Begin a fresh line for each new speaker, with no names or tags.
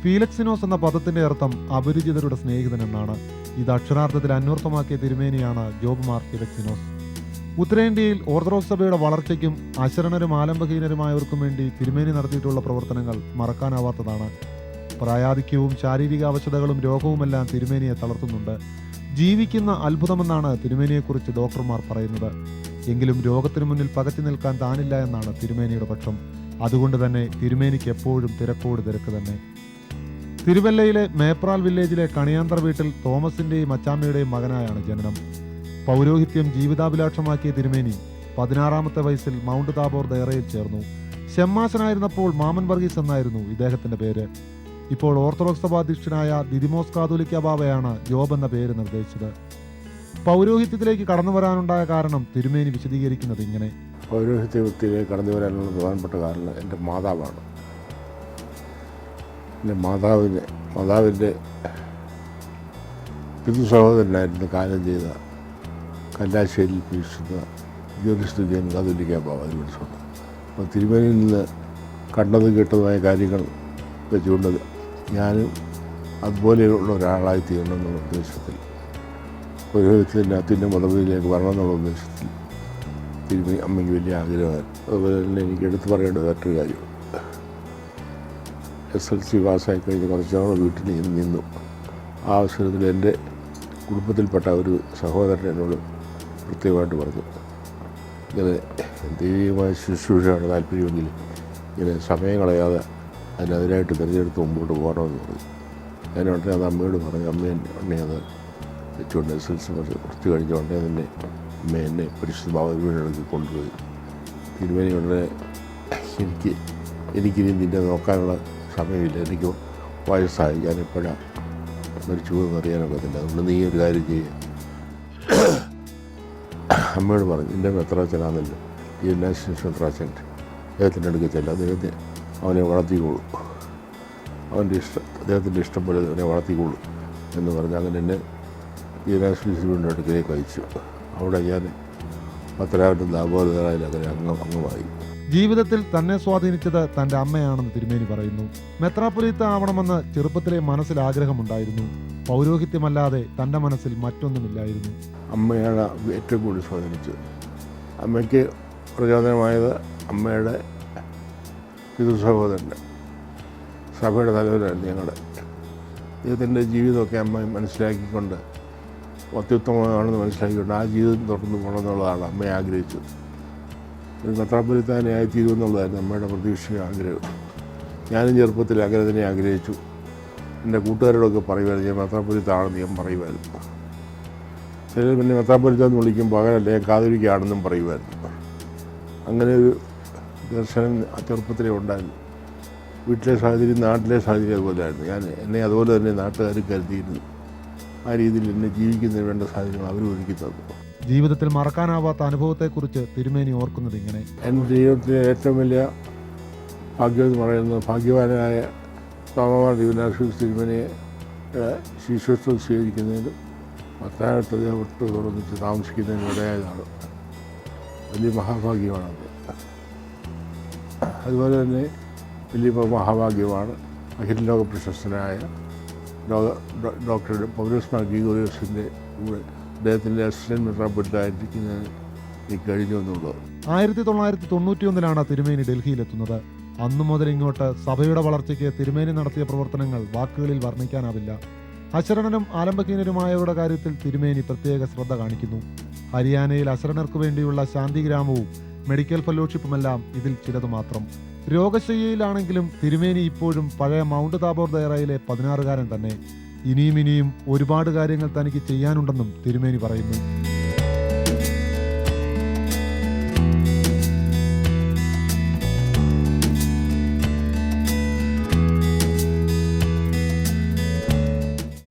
Philoxenos എന്ന പദത്തിന്റെ അർത്ഥം അപരിചിതരുടെ സ്നേഹിതൻ എന്നാണ്. ഇത് അക്ഷരാർത്ഥത്തിൽ അന്വർത്ഥമാക്കിയ തിരുമേനിയാണ് ജോബ് മാർ ഫീലക്സിനോസ്. ഉത്തരേന്ത്യയിൽ ഓർത്തഡോക്സ് സഭയുടെ വളർച്ചയ്ക്കും അശരണരും ആലംബഹീനരുമായവർക്കും വേണ്ടി തിരുമേനി നടത്തിയിട്ടുള്ള പ്രവർത്തനങ്ങൾ മറക്കാനാവാത്തതാണ്. പ്രായാധിക്യവും ശാരീരിക അവശതകളും രോഗവുമെല്ലാം തിരുമേനിയെ തളർത്തുന്നുണ്ട്. ജീവിക്കുന്ന അത്ഭുതമെന്നാണ് തിരുമേനിയെക്കുറിച്ച് ഡോക്ടർമാർ പറയുന്നത്. എങ്കിലും രോഗത്തിനു മുന്നിൽ പകച്ചു നിൽക്കാൻ താനില്ല എന്നാണ് തിരുമേനിയുടെ പക്ഷം. അതുകൊണ്ട് തന്നെ തിരുമേനിക്ക് എപ്പോഴും തിരക്കോട് തിരക്ക് തന്നെ. തിരുവല്ലയിലെ മേപ്രാൽ വില്ലേജിലെ കണിയാന്തർ വീട്ടിൽ തോമസിന്റെയും അച്ചാമ്മയുടെയും മകനായാണ് ജനനം. പൗരോഹിത്യം ജീവിതാഭിലാഷമാക്കിയ തിരുമേനി 16-ാമത്തെ വയസ്സിൽ മൗണ്ട് താബോർ ദയറയിൽ ചേർന്നു. ഷെമ്മാശനായിരുന്നപ്പോൾ മാമൻ വർഗീസ് എന്നായിരുന്നു ഇദ്ദേഹത്തിന്റെ പേര്. ഇപ്പോൾ ഓർത്തഡോക്സ് സഭാധ്യക്ഷനായ ദിദിമോസ് കാതോലിക്ക ബാവയാണ് ജോബ് എന്ന പേര് നിർദ്ദേശിച്ചത്. പൗരോഹിത്യത്തിലേക്ക് കടന്നു വരാനുണ്ടായ കാരണം തിരുമേനി വിശദീകരിക്കുന്നത് ഇങ്ങനെ:
പൗരോഹിത്യത്തിലേക്ക് കടന്നു വരാനുള്ള പ്രധാനപ്പെട്ട കാരണം എൻ്റെ മാതാവാണ്. എൻ്റെ മാതാവിൻ്റെ പിതൃ സഹോദരനായിരുന്നു കാലം ചെയ്ത കല്ലാശ്ശേരിയിൽ വീക്ഷിക്കുന്ന ജ്യോതിഷ് കാതോലിക്ക ബാവ തിരുവനന്തപുരത്തുണ്ട്. അപ്പോൾ തിരുമേനിയിൽ നിന്ന് കണ്ടതും കേട്ടതുമായ കാര്യങ്ങൾ വെച്ചുകൊണ്ട് ഞാനും അതുപോലെയുള്ള ഒരാളായി തീരണമെന്നുള്ള ഉദ്ദേശത്തിൽ, പൗരോഹിത്യത്തിൻ്റെ അത്യുന്ന പദവിയിലേക്ക് വരണമെന്നുള്ള ഉദ്ദേശത്തിൽ തിരുമേനി അമ്മയ്ക്ക് വലിയ ആഗ്രഹമായിരുന്നു. അതുപോലെ തന്നെ എനിക്ക് എടുത്തു പറയേണ്ട മറ്റൊരു കാര്യം, SLC പാസ്സായി കഴിഞ്ഞ് കുറച്ച് നാൾ വീട്ടിൽ നിന്നു. ആ അവസരത്തിൽ എൻ്റെ കുടുംബത്തിൽപ്പെട്ട ഒരു സഹോദരൻ എന്നോട് പ്രത്യേകമായിട്ട് പറഞ്ഞു, ഇങ്ങനെ ദൈവികമായ ശുശ്രൂഷയാണ് താല്പര്യമെങ്കിൽ ഇങ്ങനെ സമയം കളയാതെ അതിനായിട്ട് തിരഞ്ഞെടുത്ത് മുമ്പോട്ട് പോകണമെന്ന് പറഞ്ഞു. ഞാൻ ഉടനെ അത് അമ്മയോട് പറഞ്ഞു. അമ്മ അത് വെച്ചുകൊണ്ട് SLC കുറച്ച് കഴിഞ്ഞ ഉടനെ തന്നെ അമ്മ എന്നെ പരിശുദ്ധ ഭാവത്തിലേക്ക് കൊണ്ടുപോയി. തിരുമേനി ഉടനെ എനിക്കിനി നിന്നെ നോക്കാനുള്ള സമയമില്ല, എനിക്ക് വയസ്സായി, ഞാനെപ്പോഴാണ് മരിച്ചു പോകുമെന്ന് അറിയാനൊക്കത്തില്ല, അതുകൊണ്ട് നീ ഒരു കാര്യം ചെയ്യുക. അമ്മയോട് പറഞ്ഞു, നിൻ്റെ മെത്രാച്ചനാണല്ലോ ഈ നാഷണൽ മെത്രാച്ചൻ, അദ്ദേഹത്തിൻ്റെ അടുക്കൽ ചെല്ല, അദ്ദേഹത്തെ അവനെ വളർത്തിക്കോളൂ, അദ്ദേഹത്തിൻ്റെ ഇഷ്ടം പോലെ അവനെ വളർത്തിക്കോളൂ എന്ന് പറഞ്ഞ് അങ്ങനെ എന്നെ ഈ നാഷണൽ ഇൻസ്റ്റിറ്റ്യൂട്ടിൻ്റെ അടുക്കലേക്ക് അയച്ചു. അവിടെ ഞാൻ 10,000 ദാബോധരായാലും അങ്ങനെ അംഗമായി.
ജീവിതത്തിൽ തന്നെ സ്വാധീനിച്ചത് തന്റെ അമ്മയാണെന്ന് തിരുമേനി പറയുന്നു. മെത്രാപ്പൊലീത്ത ആവണമെന്ന് ചെറുപ്പത്തിലെ മനസ്സിൽ ആഗ്രഹമുണ്ടായിരുന്നു. പൗരോഹിത്യമല്ലാതെ തന്റെ മനസ്സിൽ മറ്റൊന്നുമില്ലായിരുന്നു.
അമ്മയാണ് ഏറ്റവും കൂടുതൽ സ്വാധീനിച്ചത്. അമ്മയ്ക്ക് പ്രചോദനമായത് അമ്മയുടെ പിതൃ സഹോദരൻ്റെ സഭയുടെ തലവനായിരുന്നു ഞങ്ങളുടെ. അദ്ദേഹത്തിൻ്റെ ജീവിതമൊക്കെ അമ്മ മനസ്സിലാക്കിക്കൊണ്ട് അത്യുത്തമമാണെന്ന് മനസ്സിലാക്കിക്കൊണ്ട് ആ ജീവിതം തുടർന്ന് പോകണമെന്നുള്ളതാണ് അമ്മയെ ആഗ്രഹിച്ചത്. ഒരു മെത്രാപ്പൊലീത്താനെ ആയിത്തീരുമെന്നുള്ളതായിരുന്നു അമ്മയുടെ പ്രതീക്ഷ ആഗ്രഹം. ഞാനും ചെറുപ്പത്തിൽ അങ്ങനെ തന്നെ ആഗ്രഹിച്ചു. എൻ്റെ കൂട്ടുകാരോടൊക്കെ പറയുമായിരുന്നു ഞാൻ മെത്രാപ്പൊലീത്താണെന്ന് ഞാൻ പറയുമായിരുന്നു. ചിലർ പിന്നെ മെത്രാപ്പൊലീത്താന്ന് വിളിക്കുമ്പോൾ അങ്ങനല്ല ഞാൻ കാതോലിക്കയാണെന്നും പറയുമായിരുന്നു. അങ്ങനെ ഒരു ദർശനം ചെറുപ്പത്തിലേ ഉണ്ടായിരുന്നു. വീട്ടിലെ സാഹചര്യം നാട്ടിലെ സാഹചര്യം അതുപോലെയായിരുന്നു. എന്നെ അതുപോലെ തന്നെ നാട്ടുകാർ കരുതിയിരുന്നു. ആ രീതിയിൽ എന്നെ ജീവിക്കുന്നതിന് വേണ്ട സാഹചര്യങ്ങൾ അവർ ഒരുക്കി തന്നു.
ജീവിതത്തിൽ മറക്കാനാവാത്ത അനുഭവത്തെക്കുറിച്ച് തിരുമേനി ഓർക്കുന്നത് ഇങ്ങനെ:
എൻ്റെ ജീവിതത്തിലെ ഏറ്റവും വലിയ ഭാഗ്യമെന്ന് പറയുന്നത് ഭാഗ്യവാനായ തോമമാർ ദിവനാശ്വസ് തിരുമേനിയെ ശിശുത്വം സ്വീകരിക്കുന്നതിനും പത്താഴത്ത് വിട്ട് തുറന്നിട്ട് താമസിക്കുന്നതിനും ഇടയായതാണ്. വലിയ മഹാഭാഗ്യമാണത്. അതുപോലെ തന്നെ വലിയ മഹാഭാഗ്യമാണ് അഖില ലോക പ്രശസ്തനായ ഡോക്ടർ പൗലോസ് മാർ ഗ്രിഗോറിയോസിൻ്റെ കൂടെ അദ്ദേഹത്തിൻ്റെ അസിസ്റ്റന്റ് മെത്രാപ്പൊലീത്തായിരിക്കുന്നതിന് എനിക്ക് കഴിഞ്ഞു എന്നുള്ളത്.
1991 തിരുമേനി ഡൽഹിയിലെത്തുന്നത്. അന്നു മുതൽ ഇങ്ങോട്ട് സഭയുടെ വളർച്ചയ്ക്ക് തിരുമേനി നടത്തിയ പ്രവർത്തനങ്ങൾ വാക്കുകളിൽ വർണ്ണിക്കാനാവില്ല. അശരണനും ആലംബഹീനരുമായവരുടെ കാര്യത്തിൽ തിരുമേനി പ്രത്യേക ശ്രദ്ധ കാണിക്കുന്നു. ഹരിയാനയിൽ അശരണർക്ക് വേണ്ടിയുള്ള ശാന്തിഗ്രാമവും മെഡിക്കൽ ഫെലോഷിപ്പുമെല്ലാം ഇതിൽ ചിലത് മാത്രം. രോഗശയ്യയിലാണെങ്കിലും തിരുമേനി ഇപ്പോഴും പഴയ മൗണ്ട് താബോർ ദയറയിലെ 16-കാരൻ തന്നെ. ഇനിയും ഒരുപാട് കാര്യങ്ങൾ തനിക്ക് ചെയ്യാനുണ്ടെന്നും തിരുമേനി പറയുന്നു.